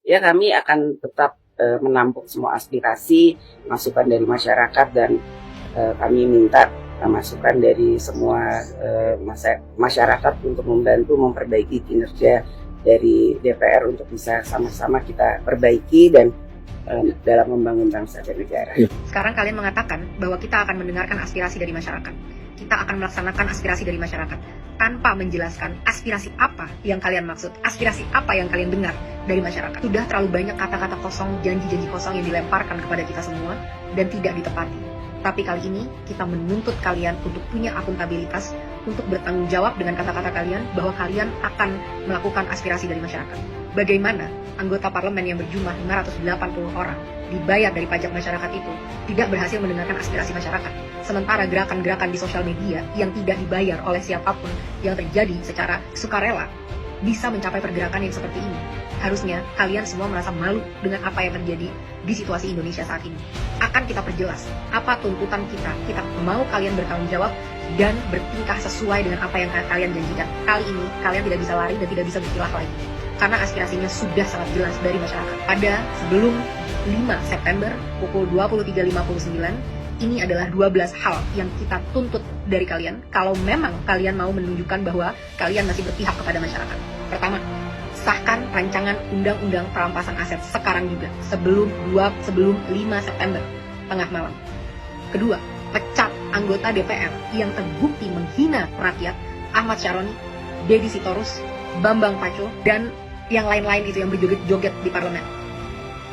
Ya, kami akan tetap menampung semua aspirasi, masukan dari masyarakat, dan kami minta masukan dari semua masyarakat untuk membantu memperbaiki kinerja dari DPR untuk bisa sama-sama kita perbaiki dan dalam membangun bangsa dan negara. Sekarang kalian mengatakan bahwa kita akan mendengarkan aspirasi dari masyarakat. Kita akan melaksanakan aspirasi dari masyarakat tanpa menjelaskan aspirasi apa yang kalian maksud, aspirasi apa yang kalian dengar dari masyarakat. Sudah terlalu banyak kata-kata kosong, janji-janji kosong yang dilemparkan kepada kita semua dan tidak ditepati. Tapi kali ini kita menuntut kalian untuk punya akuntabilitas, untuk bertanggung jawab dengan kata-kata kalian bahwa kalian akan melakukan aspirasi dari masyarakat. Bagaimana anggota parlemen yang berjumlah 580 orang dibayar dari pajak masyarakat itu tidak berhasil mendengarkan aspirasi masyarakat, sementara gerakan-gerakan di sosial media yang tidak dibayar oleh siapapun yang terjadi secara sukarela bisa mencapai pergerakan yang seperti ini. Harusnya kalian semua merasa malu dengan apa yang terjadi di situasi Indonesia saat ini. Akan kita perjelas apa tuntutan kita. Kita mau kalian bertanggung jawab dan bertingkah sesuai dengan apa yang kalian janjikan. Kali ini kalian tidak bisa lari dan tidak bisa berkilah lagi, karena aspirasinya sudah sangat jelas dari masyarakat. Pada sebelum 5 September pukul 23.59, ini adalah 12 hal yang kita tuntut dari kalian kalau memang kalian mau menunjukkan bahwa kalian masih berpihak kepada masyarakat. Pertama, sahkan rancangan undang-undang perampasan aset sekarang juga, sebelum 5 September tengah malam. Kedua, pecat anggota DPR yang terbukti menghina rakyat, Ahmad Syaroni, Deddy Sitorus, Bambang Pacul, dan yang lain-lain itu yang berjoget-joget di parlemen.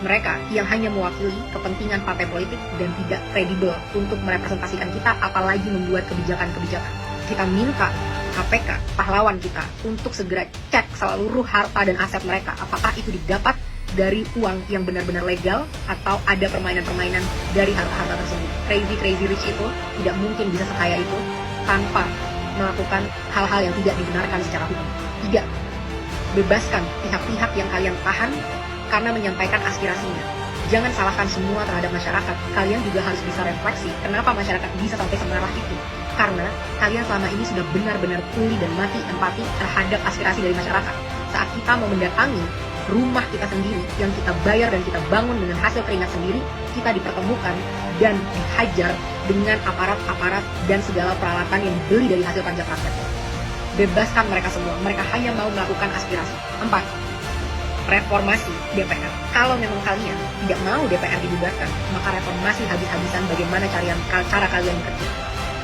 Mereka yang hanya mewakili kepentingan partai politik dan tidak kredibel untuk merepresentasikan kita, apalagi membuat kebijakan-kebijakan. Kita minta KPK, pahlawan kita, untuk segera cek seluruh harta dan aset mereka. Apakah itu didapat dari uang yang benar-benar legal atau ada permainan-permainan dari harta-harta tersebut. Crazy rich itu tidak mungkin bisa sekaya itu tanpa melakukan hal-hal yang tidak dibenarkan secara hukum. 3. Bebaskan pihak-pihak yang kalian tahan karena menyampaikan aspirasinya. Jangan salahkan semua terhadap masyarakat. Kalian juga harus bisa refleksi kenapa masyarakat bisa sampai semarah itu. Karena kalian selama ini sudah benar-benar tuli dan mati empati terhadap aspirasi dari masyarakat. Saat kita mau mendatangi rumah kita sendiri yang kita bayar dan kita bangun dengan hasil keringat sendiri, kita dipertemukan dan dihajar dengan aparat-aparat dan segala peralatan yang dibeli dari hasil pajak rakyat. Bebaskan mereka semua. Mereka hanya mau melakukan aspirasi. 4. Reformasi DPR. Kalau memang kalian tidak mau DPR dibubarkan, maka reformasi habis-habisan bagaimana cara kalian bekerja.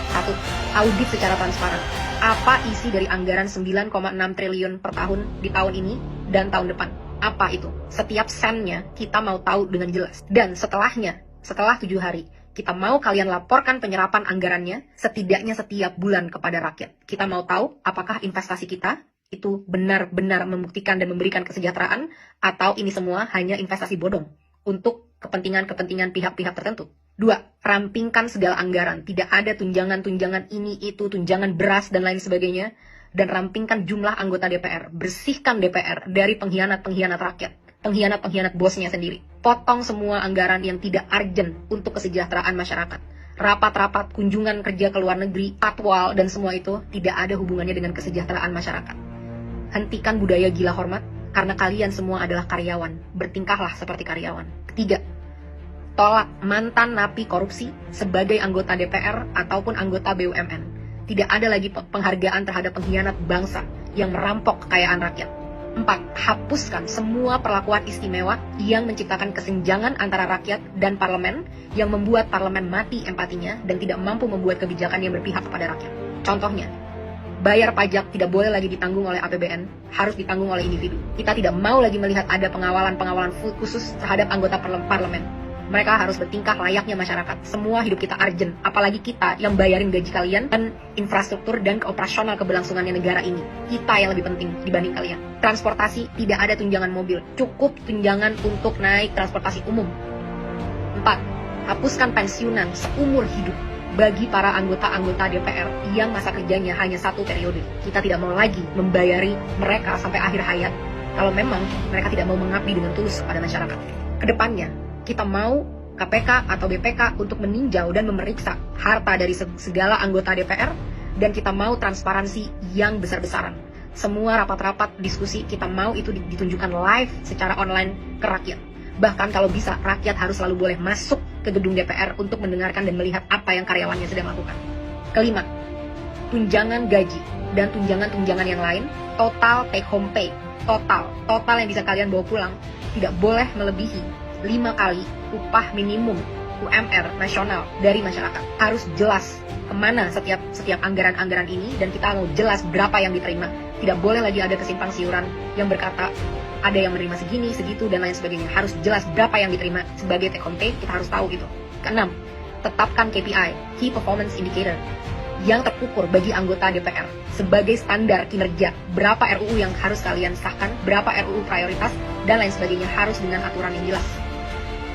1. Audit secara transparan. Apa isi dari anggaran 9,6 triliun per tahun di tahun ini dan tahun depan? Apa itu? Setiap sennya kita mau tahu dengan jelas. Dan setelahnya, setelah 7 hari, kita mau kalian laporkan penyerapan anggarannya setidaknya setiap bulan kepada rakyat. Kita mau tahu apakah investasi kita itu benar-benar membuktikan dan memberikan kesejahteraan, atau ini semua hanya investasi bodong untuk kepentingan-kepentingan pihak-pihak tertentu. 2. Rampingkan segala anggaran. Tidak ada tunjangan-tunjangan ini, itu, tunjangan beras, dan lain sebagainya. Dan rampingkan jumlah anggota DPR. Bersihkan DPR dari pengkhianat-pengkhianat rakyat. Pengkhianat-pengkhianat bosnya sendiri. Potong semua anggaran yang tidak urgent untuk kesejahteraan masyarakat. Rapat-rapat, kunjungan kerja ke luar negeri, patwal, dan semua itu tidak ada hubungannya dengan kesejahteraan masyarakat. Hentikan budaya gila hormat, karena kalian semua adalah karyawan. Bertingkahlah seperti karyawan. 3. Tolak mantan napi korupsi sebagai anggota DPR ataupun anggota BUMN. Tidak ada lagi penghargaan terhadap pengkhianat bangsa yang merampok kekayaan rakyat. 4. Hapuskan semua perlakuan istimewa yang menciptakan kesenjangan antara rakyat dan parlemen, yang membuat parlemen mati empatinya dan tidak mampu membuat kebijakan yang berpihak kepada rakyat. Contohnya, bayar pajak tidak boleh lagi ditanggung oleh APBN, harus ditanggung oleh individu. Kita tidak mau lagi melihat ada pengawalan khusus terhadap anggota parlemen. Mereka harus bertingkah layaknya masyarakat. Semua hidup kita urgent, apalagi kita yang bayarin gaji kalian dan infrastruktur dan operasional keberlangsungannya negara ini. Kita yang lebih penting dibanding kalian. Transportasi, tidak ada tunjangan mobil, cukup tunjangan untuk naik transportasi umum. 4. Hapuskan pensiunan seumur hidup bagi para anggota-anggota DPR yang masa kerjanya hanya 1 periode. Kita tidak mau lagi membayari mereka sampai akhir hayat kalau memang mereka tidak mau mengabdi dengan tulus kepada masyarakat. Kedepannya, kita mau KPK atau BPK untuk meninjau dan memeriksa harta dari segala anggota DPR, dan kita mau transparansi yang besar-besaran. Semua rapat-rapat, diskusi, kita mau itu ditunjukkan live secara online ke rakyat. Bahkan kalau bisa, rakyat harus selalu boleh masuk ke gedung DPR untuk mendengarkan dan melihat apa yang karyawannya sedang lakukan. Kelima, tunjangan gaji dan tunjangan-tunjangan yang lain, total take home pay, total yang bisa kalian bawa pulang, tidak boleh melebihi 5 kali upah minimum UMR nasional dari masyarakat. Harus jelas kemana setiap anggaran-anggaran ini, dan kita mau jelas berapa yang diterima. Tidak boleh lagi ada kesimpang siuran yang berkata ada yang menerima segini, segitu, dan lain sebagainya. Harus jelas berapa yang diterima sebagai take home pay, kita harus tahu itu. Keenam, tetapkan KPI, Key Performance Indicator, yang terukur bagi anggota DPR sebagai standar kinerja. Berapa RUU yang harus kalian sahkan, berapa RUU prioritas, dan lain sebagainya, harus dengan aturan yang jelas.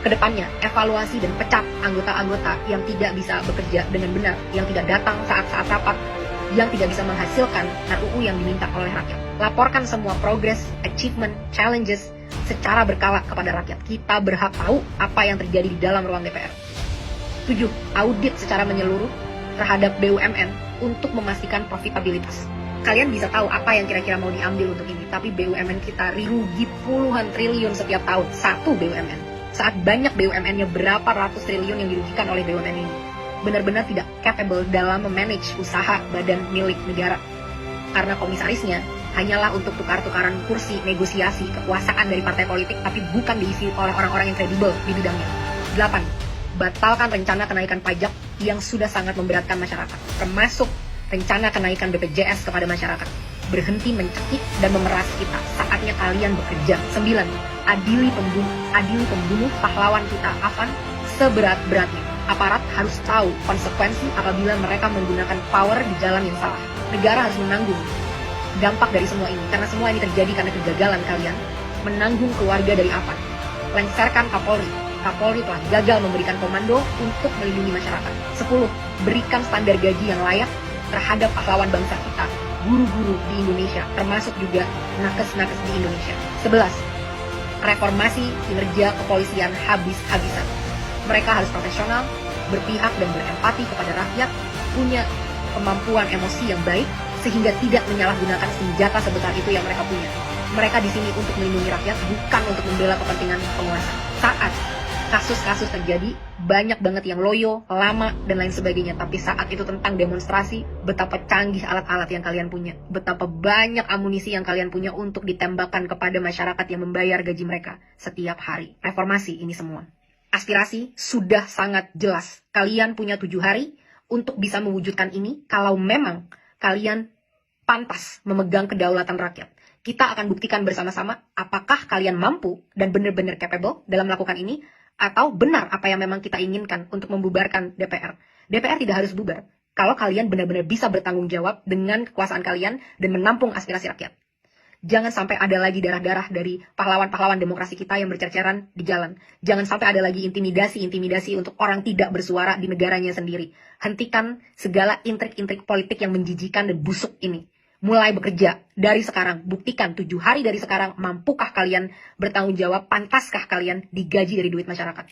Kedepannya, evaluasi dan pecat anggota-anggota yang tidak bisa bekerja dengan benar, yang tidak datang saat-saat rapat, yang tidak bisa menghasilkan RUU yang diminta oleh rakyat. Laporkan semua progress, achievement, challenges secara berkala kepada rakyat. Kita berhak tahu apa yang terjadi di dalam ruang DPR. 7. Audit secara menyeluruh terhadap BUMN untuk memastikan profitabilitas. Kalian bisa tahu apa yang kira-kira mau diambil untuk ini, tapi BUMN kita rugi puluhan triliun setiap tahun, satu BUMN. Saat banyak BUMN-nya berapa ratus triliun yang dirugikan oleh BUMN ini. Benar-benar tidak capable dalam memanage usaha badan milik negara. Karena komisarisnya hanyalah untuk tukar-tukaran kursi, negosiasi, kekuasaan dari partai politik, tapi bukan diisi oleh orang-orang yang kredibel di bidangnya. 8. Batalkan rencana kenaikan pajak yang sudah sangat memberatkan masyarakat, termasuk rencana kenaikan BPJS kepada masyarakat. Berhenti mencekik dan memeras kita. Saatnya kalian bekerja. 9. Adili pembunuh pahlawan kita, Afan, seberat-beratnya. Aparat harus tahu konsekuensi apabila mereka menggunakan power di jalan yang salah. Negara harus menanggung dampak dari semua ini, karena semua ini terjadi karena kegagalan kalian menanggung keluarga dari Afan. Lengserkan Kapolri. Kapolri telah gagal memberikan komando untuk melindungi masyarakat. 10. Berikan standar gaji yang layak terhadap pahlawan bangsa kita, guru-guru di Indonesia, termasuk juga nakes-nakes di Indonesia. 11. Reformasi kinerja kepolisian habis-habisan. Mereka harus profesional, berpihak dan berempati kepada rakyat, punya kemampuan emosi yang baik, sehingga tidak menyalahgunakan senjata sebesar itu yang mereka punya. Mereka di sini untuk melindungi rakyat, bukan untuk membela kepentingan penguasa. Saat kasus-kasus terjadi, banyak banget yang loyo, lama, dan lain sebagainya. Tapi saat itu tentang demonstrasi, betapa canggih alat-alat yang kalian punya. Betapa banyak amunisi yang kalian punya untuk ditembakkan kepada masyarakat yang membayar gaji mereka setiap hari. Reformasi ini semua. Aspirasi sudah sangat jelas. Kalian punya 7 hari untuk bisa mewujudkan ini kalau memang kalian pantas memegang kedaulatan rakyat. Kita akan buktikan bersama-sama apakah kalian mampu dan benar-benar capable dalam melakukan ini, atau benar apa yang memang kita inginkan untuk membubarkan DPR. DPR tidak harus bubar kalau kalian benar-benar bisa bertanggung jawab dengan kekuasaan kalian dan menampung aspirasi rakyat. Jangan sampai ada lagi darah-darah dari pahlawan-pahlawan demokrasi kita yang bercerceran di jalan. Jangan sampai ada lagi intimidasi untuk orang tidak bersuara di negaranya sendiri. Hentikan segala intrik-intrik politik yang menjijikan dan busuk ini. Mulai bekerja dari sekarang. Buktikan 7 hari dari sekarang, mampukah kalian bertanggung jawab, pantaskah kalian digaji dari duit masyarakat.